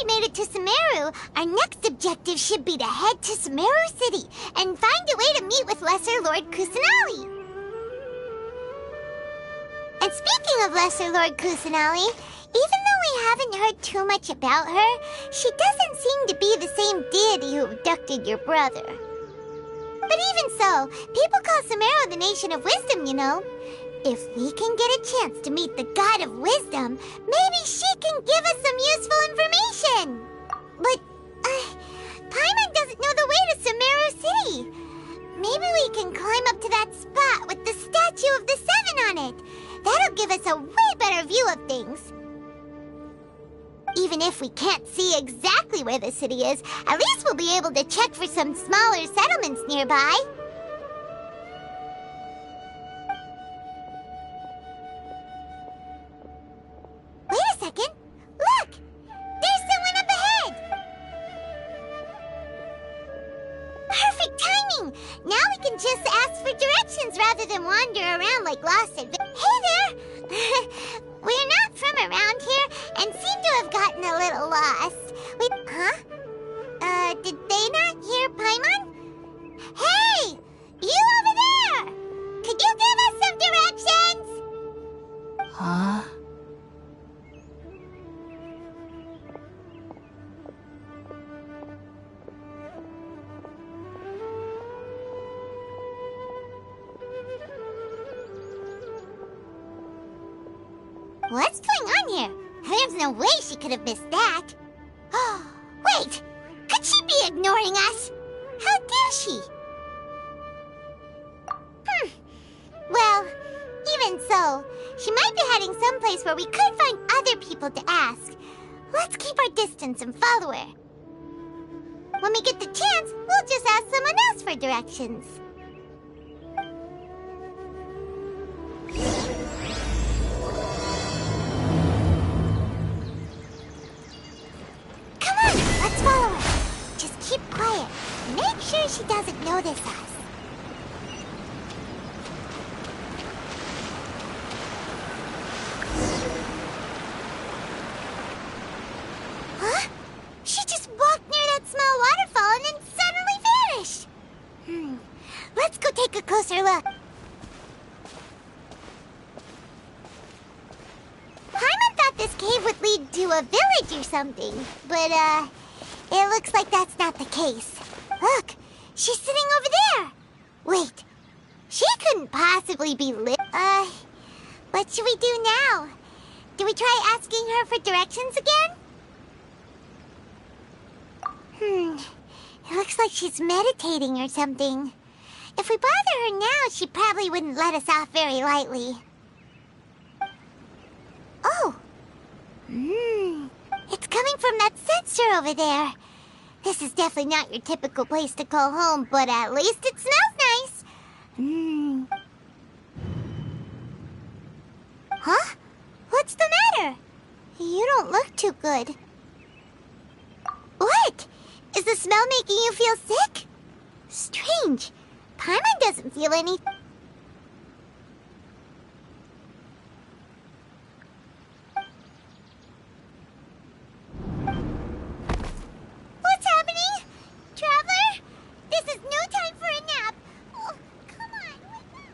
Made it to Sumeru, our next objective should be to head to Sumeru City and find a way to meet with Lesser Lord Kusanali. And speaking of Lesser Lord Kusanali, even though we haven't heard too much about her, she doesn't seem to be the same deity who abducted your brother. But even so, people call Sumeru the Nation of Wisdom, you know. If we can get a chance to meet the God of Wisdom, maybe she can give us some useful information. But, Paimon doesn't know the way to Sumeru City. Maybe we can climb up to that spot with the statue of the Seven on it. That'll give us a way better view of things. Even if we can't see exactly where the city is, at least we'll be able to check for some smaller settlements nearby. Wait a second! Look! There's someone up ahead! Perfect timing! Now we can just ask for directions rather than wander around like lost adventurers. Hey there! We're not from around here and seem to have gotten a little lost. Did they not hear Paimon? Hey! You over there! Could you give us some directions? Huh? What's going on here? There's no way she could have missed that. Oh, wait! Could she be ignoring us? How dare she? Well, even so, she might be heading someplace where we could find other people to ask. Let's keep our distance and follow her. When we get the chance, we'll just ask someone else for directions. Come on, let's follow her. Just keep quiet. Make sure she doesn't notice us. Huh? She just walked near that small waterfall and then suddenly vanished. Let's go take a closer look. Paimon thought this cave would lead to a village or something, but, it looks like that's not the case. Look, she's sitting over there. Wait, she couldn't possibly be what should we do now? Do we try asking her for directions again? It looks like she's meditating or something. If we bother her now, she probably wouldn't let us off very lightly. Oh! It's coming from that sensor over there. This is definitely not your typical place to call home, but at least it smells nice. Huh? What's the matter? You don't look too good. What? Is the smell making you feel sick? Strange. Paimon doesn't feel any... What's happening? Traveler? This is no time for a nap. Oh, come on, wake up.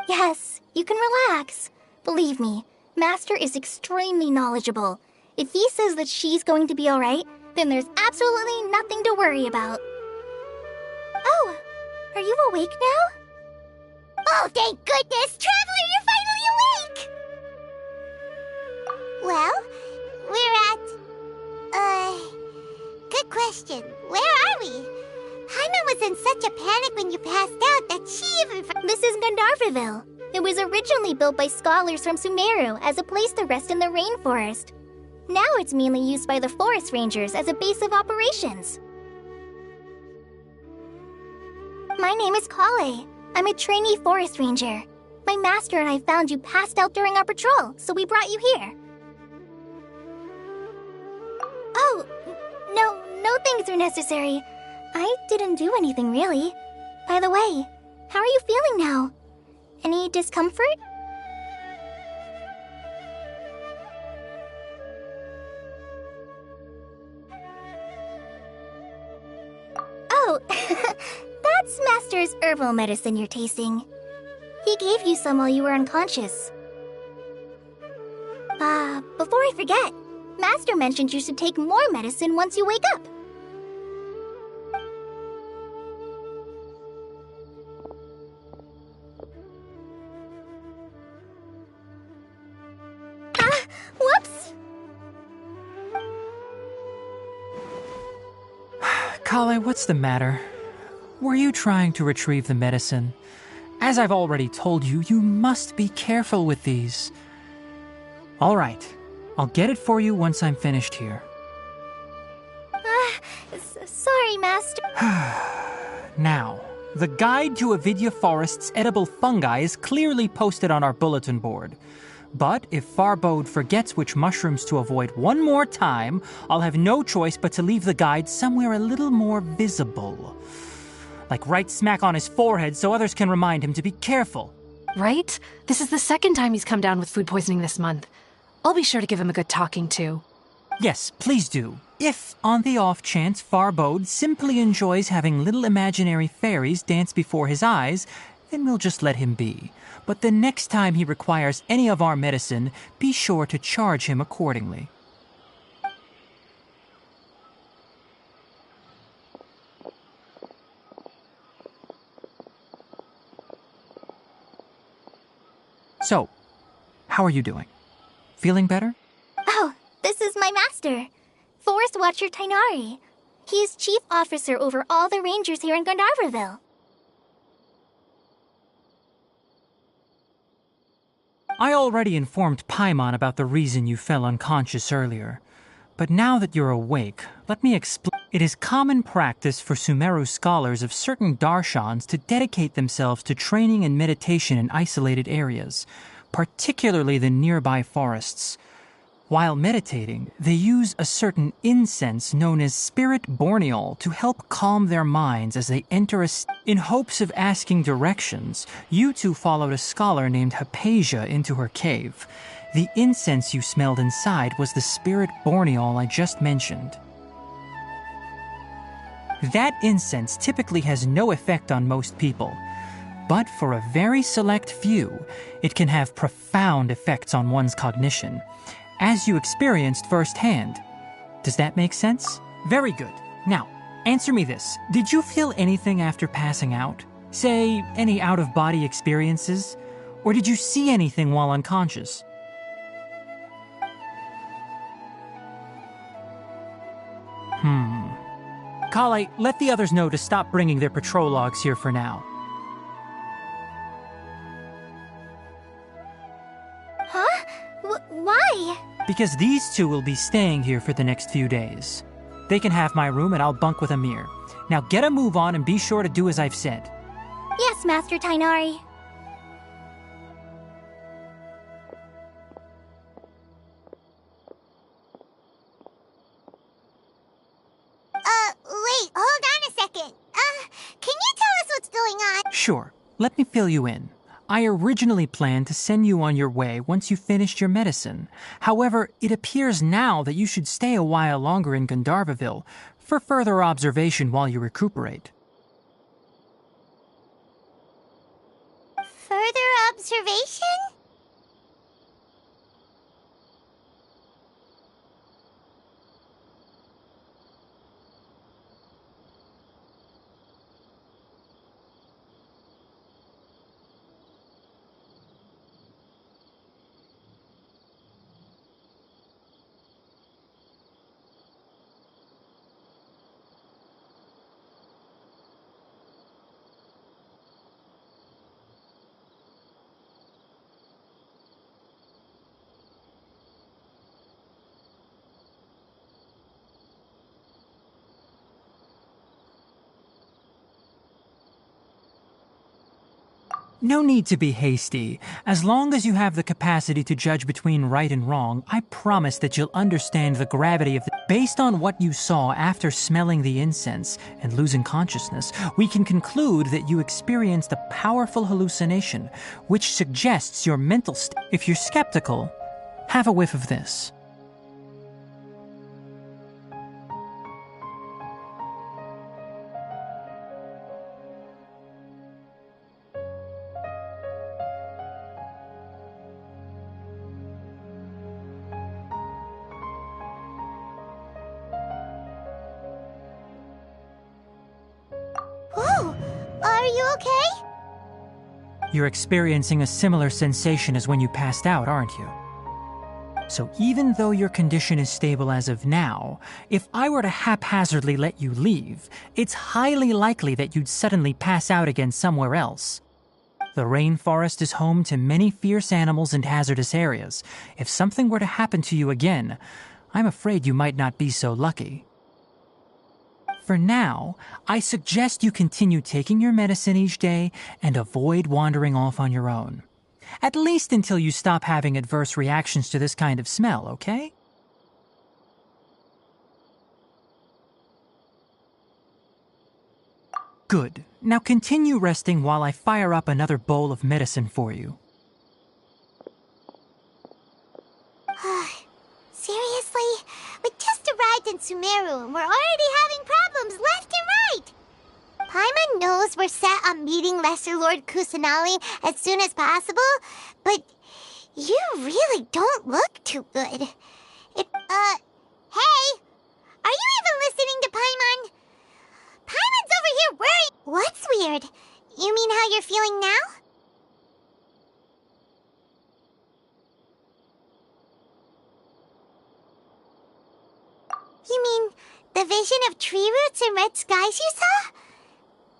Yes, you can relax. Believe me, Master is extremely knowledgeable. If he says that she's going to be alright, then there's absolutely nothing to worry about. Oh, are you awake now? Oh, thank goodness! Traveler, you're finally awake! Well, we're at... Good question. Where are we? Paimon was in such a panic when you passed out that she even... This is Gandharvaville. It was originally built by scholars from Sumeru as a place to rest in the rainforest. Now it's mainly used by the forest rangers as a base of operations. My name is Kale. I'm a trainee forest ranger. My master and I found you passed out during our patrol, so we brought you here. Oh, no thanks are necessary. I didn't do anything really. By the way, how are you feeling now? Any discomfort? Oh, that's Master's herbal medicine you're tasting. He gave you some while you were unconscious. Before I forget, Master mentioned you should take more medicine once you wake up. Ah, whoops! Kale, what's the matter? Were you trying to retrieve the medicine? As I've already told you, you must be careful with these. All right, I'll get it for you once I'm finished here. Sorry, Master. Now, the guide to Avidya Forest's edible fungi is clearly posted on our bulletin board. But if Farbode forgets which mushrooms to avoid one more time, I'll have no choice but to leave the guide somewhere a little more visible. Like right smack on his forehead so others can remind him to be careful. Right? This is the second time he's come down with food poisoning this month. I'll be sure to give him a good talking to. Yes, please do. If, on the off chance, Farbode simply enjoys having little imaginary fairies dance before his eyes, then we'll just let him be. But the next time he requires any of our medicine, be sure to charge him accordingly. So, how are you doing? Feeling better? Oh, this is my master, Forest Watcher Tainari. He is chief officer over all the rangers here in Gandharvaville. I already informed Paimon about the reason you fell unconscious earlier. But now that you're awake, let me explain. It is common practice for Sumeru scholars of certain darshans to dedicate themselves to training and meditation in isolated areas, particularly the nearby forests. While meditating, they use a certain incense known as spirit borneol to help calm their minds as they enter In hopes of asking directions, you two followed a scholar named Hypatia into her cave. The incense you smelled inside was the spirit borneol I just mentioned. That incense typically has no effect on most people, but for a very select few, it can have profound effects on one's cognition, as you experienced firsthand. Does that make sense? Very good. Now, answer me this. Did you feel anything after passing out? Say, any out-of-body experiences? Or did you see anything while unconscious? Kale, let the others know to stop bringing their patrol logs here for now. Huh? Why? Because these two will be staying here for the next few days. They can have my room and I'll bunk with Amir. Now get a move on and be sure to do as I've said. Yes, Master Tainari. Wait, hold on a second. Can you tell us what's going on? Sure, let me fill you in. I originally planned to send you on your way once you finished your medicine. However, it appears now that you should stay a while longer in Gandharvaville for further observation while you recuperate. Further observation? No need to be hasty. As long as you have the capacity to judge between right and wrong, I promise that you'll understand the gravity of Based on what you saw after smelling the incense and losing consciousness, we can conclude that you experienced a powerful hallucination, which suggests your mental state. If you're skeptical, have a whiff of this. You're experiencing a similar sensation as when you passed out, aren't you? So even though your condition is stable as of now, if I were to haphazardly let you leave, it's highly likely that you'd suddenly pass out again somewhere else. The rainforest is home to many fierce animals and hazardous areas. If something were to happen to you again, I'm afraid you might not be so lucky. For now, I suggest you continue taking your medicine each day and avoid wandering off on your own. At least until you stop having adverse reactions to this kind of smell, okay? Good. Now continue resting while I fire up another bowl of medicine for you. Seriously? We just arrived in Sumeru and we're already having problems left and right! Paimon knows we're set on meeting Lesser Lord Kusanali as soon as possible, but you really don't look too good. Hey! Are you even listening to Paimon? Paimon's over here worried. What's weird? You mean how you're feeling now? You mean the vision of tree roots and red skies you saw?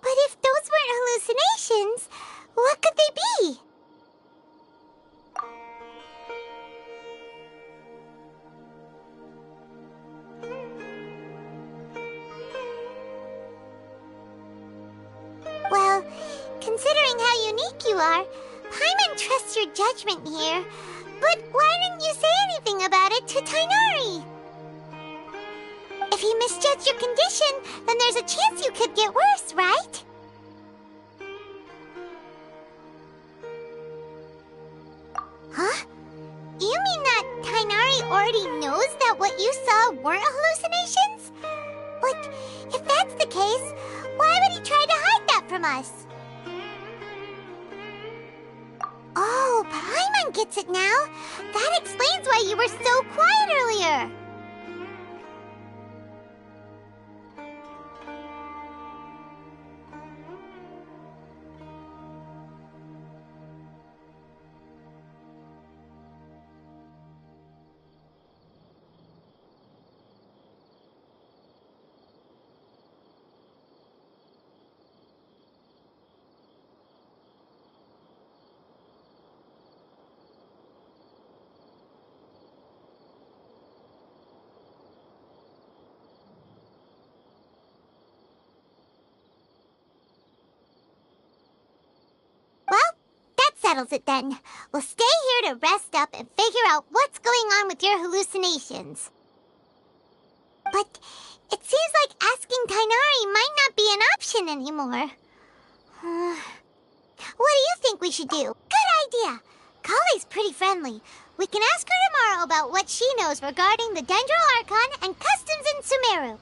But if those weren't hallucinations, what could they be? Well, considering how unique you are, Paimon trusts your judgment here. But why didn't you say anything about it to Tainari? If he misjudged your condition, then there's a chance you could get worse, right? Huh? You mean that Tainari already knows that what you saw weren't hallucinations? But if that's the case, why would he try to hide that from us? Oh, Paimon gets it now. That explains why you were so quiet earlier. Settles it then. We'll stay here to rest up and figure out what's going on with your hallucinations. But it seems like asking Tainari might not be an option anymore. What do you think we should do? Good idea. Kale's pretty friendly. We can ask her tomorrow about what she knows regarding the Dendro Archon and customs in Sumeru.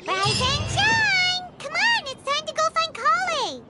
Rise and shine! Come on, it's time to go find Kale!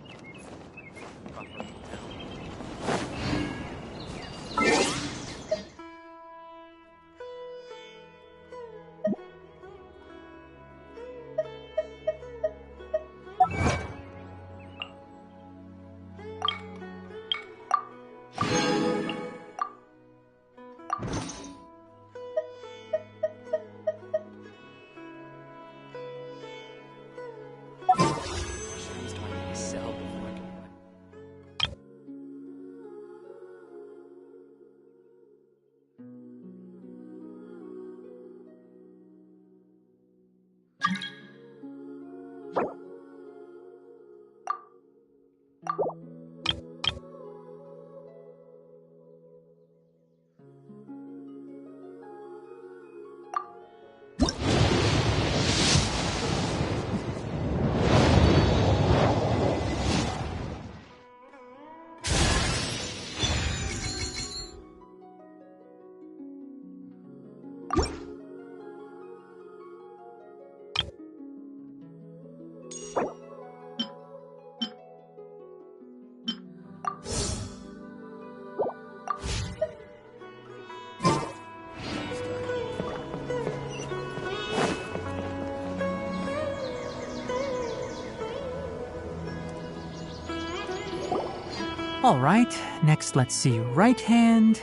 All right, next let's see. Right hand.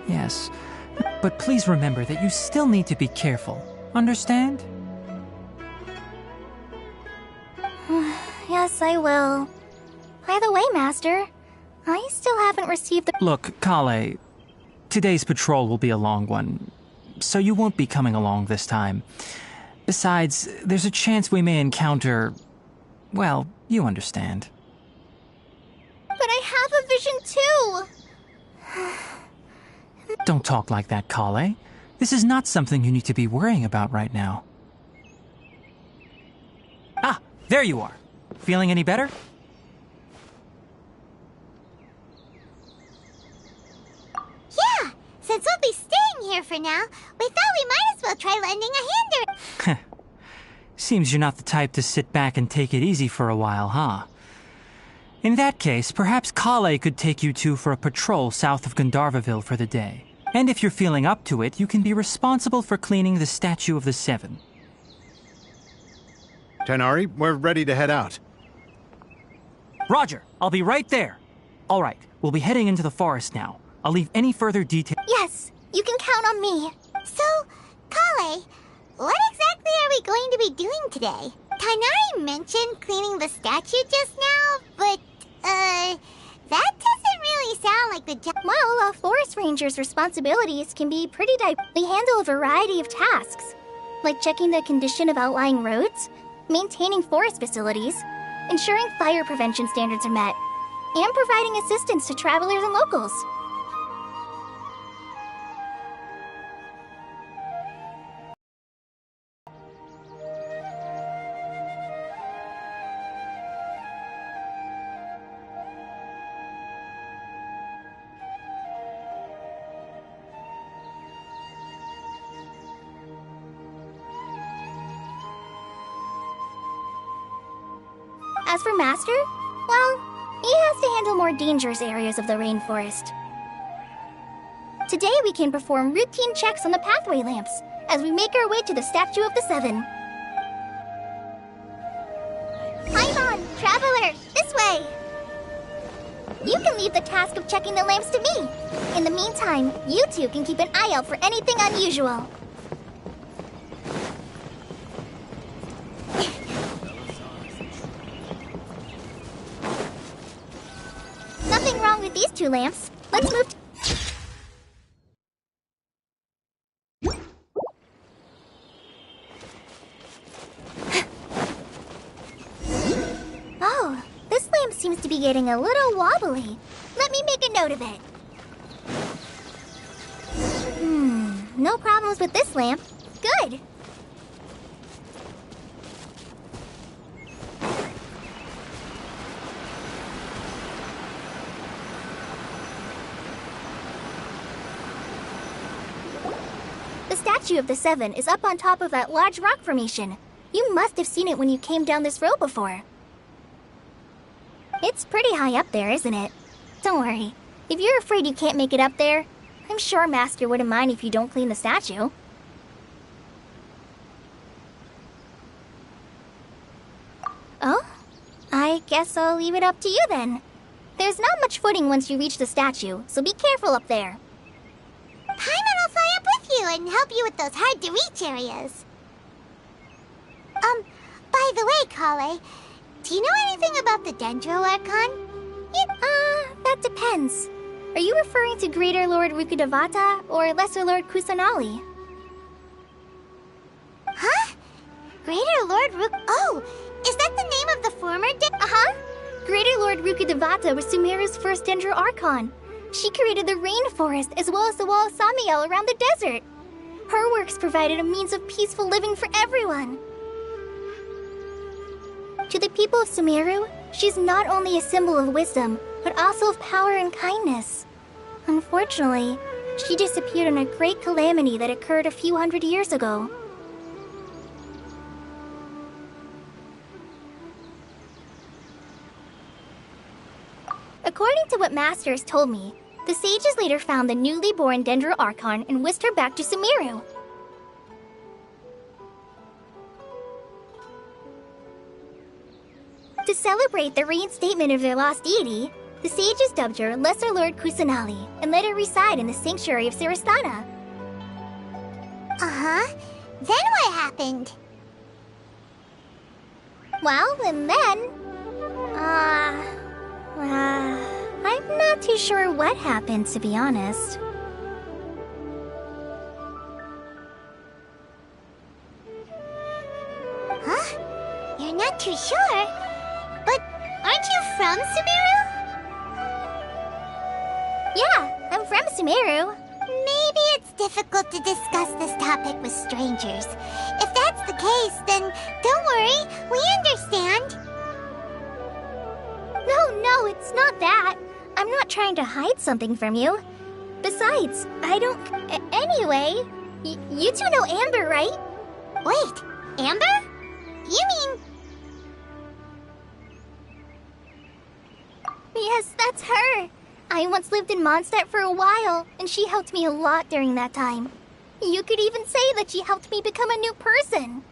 Yes. But please remember that you still need to be careful. Understand? Yes, I will. By the way, Master, I still haven't received the... Look, Kale, today's patrol will be a long one, so you won't be coming along this time. Besides, there's a chance we may encounter... well, you understand. But I have a vision too! Don't talk like that, Kale. This is not something you need to be worrying about right now. Ah, there you are. Feeling any better? Yeah, since we'll be staying here for now, we thought we might as well try lending a hand. Seems you're not the type to sit back and take it easy for a while, huh? In that case, perhaps Kale could take you two for a patrol south of Gandharvaville for the day. And if you're feeling up to it, you can be responsible for cleaning the Statue of the Seven. Tighnari, we're ready to head out. Roger, I'll be right there. All right, we'll be heading into the forest now. I'll leave any further detail. Yes, you can count on me. So, Kale, what exactly are we going to be doing today? Tighnari mentioned cleaning the statue just now, but, that doesn't really sound like the job. Well, a forest ranger's responsibilities can be pretty diverse. They handle a variety of tasks, like checking the condition of outlying roads, maintaining forest facilities, ensuring fire prevention standards are met, and providing assistance to travelers and locals. As for Master, well, he has to handle more dangerous areas of the rainforest. Today we can perform routine checks on the pathway lamps as we make our way to the Statue of the Seven. Paimon, Traveler, this way! You can leave the task of checking the lamps to me. In the meantime, you two can keep an eye out for anything unusual. Nothing wrong with these two lamps. Let's move Oh, this lamp seems to be getting a little wobbly. Let me make a note of it. No problems with this lamp. Good. The Statue of the Seven is up on top of that large rock formation. You must have seen it when you came down this road before. It's pretty high up there, isn't it? Don't worry. If you're afraid you can't make it up there, I'm sure Master wouldn't mind if you don't clean the statue. Oh? I guess I'll leave it up to you then. There's not much footing once you reach the statue, so be careful up there. Paimon will fly up with you and help you with those hard-to-reach areas. By the way, Kale, do you know anything about the Dendro Archon? That depends. Are you referring to Greater Lord Rukkhadevata or Lesser Lord Kusanali? Huh? Greater Lord Oh, is that the name of the former Greater Lord Rukkhadevata was Sumeru's first Dendro Archon. She created the rainforest as well as the wall of Samiel around the desert. Her works provided a means of peaceful living for everyone. To the people of Sumeru, she's not only a symbol of wisdom, but also of power and kindness. Unfortunately, she disappeared in a great calamity that occurred a few hundred years ago. According to what Master has told me, the sages later found the newly born Dendro Archon and whisked her back to Sumeru. To celebrate the reinstatement of their lost deity, The sages dubbed her Lesser Lord Kusanali and let her reside in the sanctuary of Sarasthana. Uh-huh. Then what happened? Well, and then... I'm not too sure what happened, to be honest. Huh? You're not too sure? But aren't you from Sumeru? Yeah, I'm from Sumeru. Maybe it's difficult to discuss this topic with strangers. If that's the case, then don't worry, we understand. No, it's not that. I'm not trying to hide something from you. Besides, I don't... Anyway, you two know Amber, right? Wait, Amber? You mean... Yes, that's her. I once lived in Mondstadt for a while, and she helped me a lot during that time. You could even say that she helped me become a new person.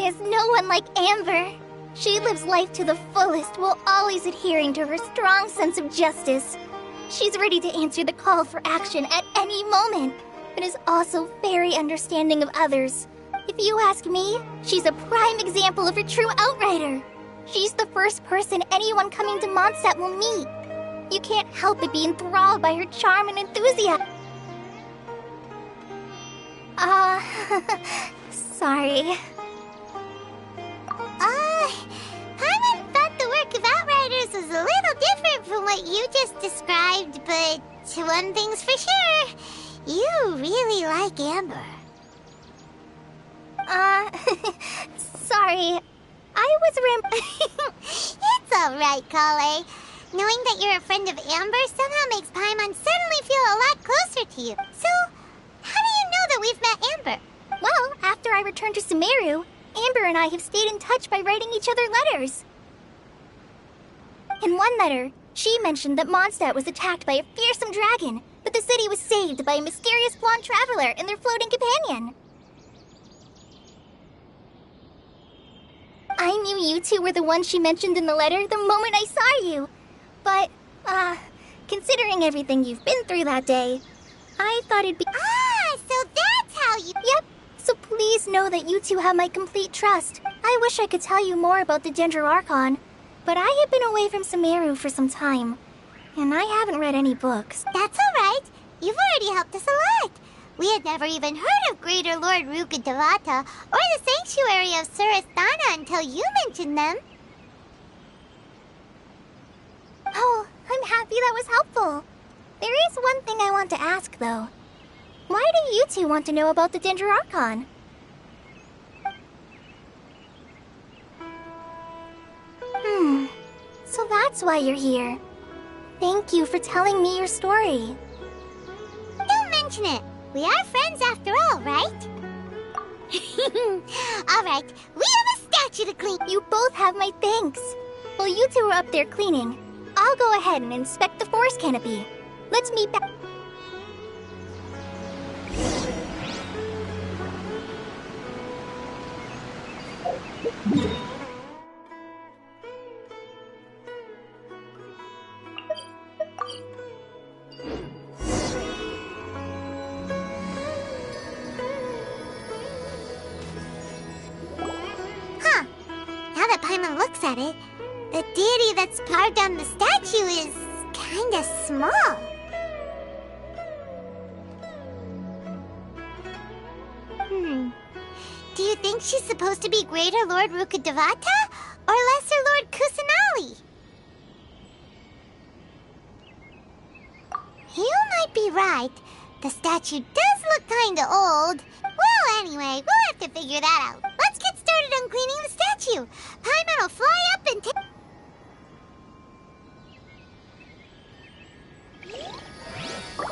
is no one like Amber. She lives life to the fullest while always adhering to her strong sense of justice. She's ready to answer the call for action at any moment, but is also very understanding of others. If you ask me, she's a prime example of a true outrider. She's the first person anyone coming to Mondstadt will meet. You can't help but be enthralled by her charm and enthusiasm. Sorry. Paimon thought the work of Outriders was a little different from what you just described, but one thing's for sure, you really like Amber. Sorry. I was It's alright, Kale. Knowing that you're a friend of Amber somehow makes Paimon suddenly feel a lot closer to you. So, how do you know that we've met Amber? Well, after I returned to Sumeru, Amber and I have stayed in touch by writing each other letters. In one letter, she mentioned that Mondstadt was attacked by a fearsome dragon, but the city was saved by a mysterious blonde traveler and their floating companion. I knew you two were the ones she mentioned in the letter the moment I saw you. But, considering everything you've been through that day, I thought it'd be— so that's how you— Yep. So please know that you two have my complete trust. I wish I could tell you more about the Gender Archon, but I have been away from Sumeru for some time, and I haven't read any books. That's alright. You've already helped us a lot. We had never even heard of Greater Lord Rukkhadevata or the Sanctuary of Surasthana until you mentioned them. Oh, I'm happy that was helpful. There is one thing I want to ask, though. Why do you two want to know about the Gender Archon? So that's why you're here. Thank you for telling me your story. Don't mention it. We are friends after all, right? Alright, we have a statue to clean. You both have my thanks. While you two are up there cleaning, I'll go ahead and inspect the forest canopy. Let's meet back. Now that Paimon looks at it, the deity that's carved on the statue is kinda small. Do you think she's supposed to be Greater Lord Rukkhadevata or Lesser Lord Kusanali? You might be right. The statue does look kinda old. Well, anyway, we'll have to figure that out. Let's get started on cleaning the statue. Paimon will fly up and take...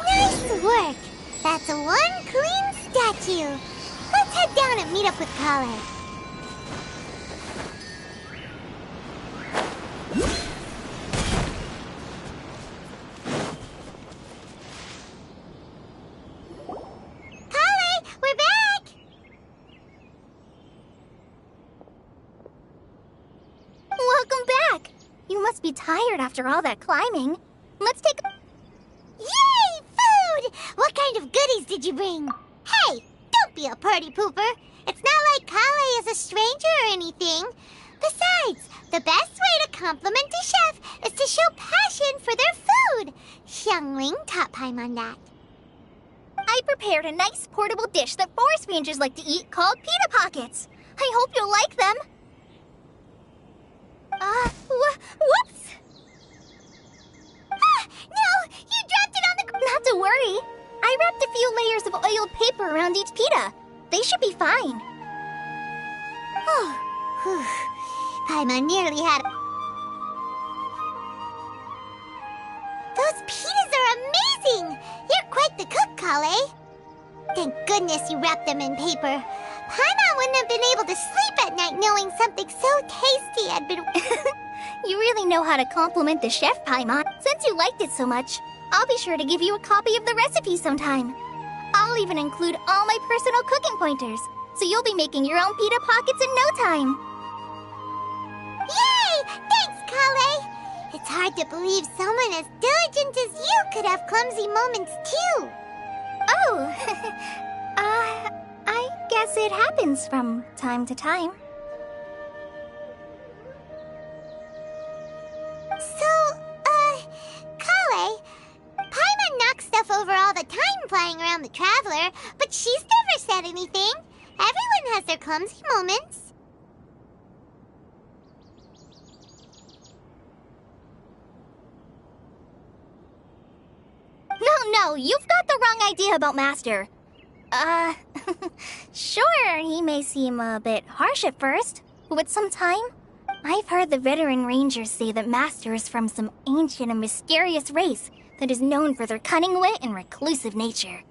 Nice work! That's one clean statue. Let's head down and meet up with Kale. Kale, we're back! Welcome back! You must be tired after all that climbing. Let's take a... Yay! Food! What kind of goodies did you bring? Hey, don't be a party pooper. It's not like Kale is a stranger or anything. Besides, the best way to compliment a chef is to show passion for their food. Xiangling taught Paimon that. I prepared a nice portable dish that forest rangers like to eat called pita pockets. I hope you'll like them. Whoops! No! You dropped it on the ground! Not to worry. I wrapped a few layers of oiled paper around each pita. They should be fine. Paimon nearly had... Those pitas are amazing! You're quite the cook, Kale. Thank goodness you wrapped them in paper. Paimon wouldn't have been able to sleep at night knowing something so tasty had been... You really know how to compliment the chef, Paimon. Since you liked it so much, I'll be sure to give you a copy of the recipe sometime. I'll even include all my personal cooking pointers. so you'll be making your own pita pockets in no time. Yay! Thanks, Kale! It's hard to believe someone as diligent as you could have clumsy moments too. Oh, I guess it happens from time to time. So, Kale, Paimon knocks stuff over all the time flying around the Traveler, but she's never said anything. Everyone has their clumsy moments. No, you've got the wrong idea about Master. Sure, he may seem a bit harsh at first, but with some time, I've heard the veteran rangers say that Master is from some ancient and mysterious race that is known for their cunning wit and reclusive nature.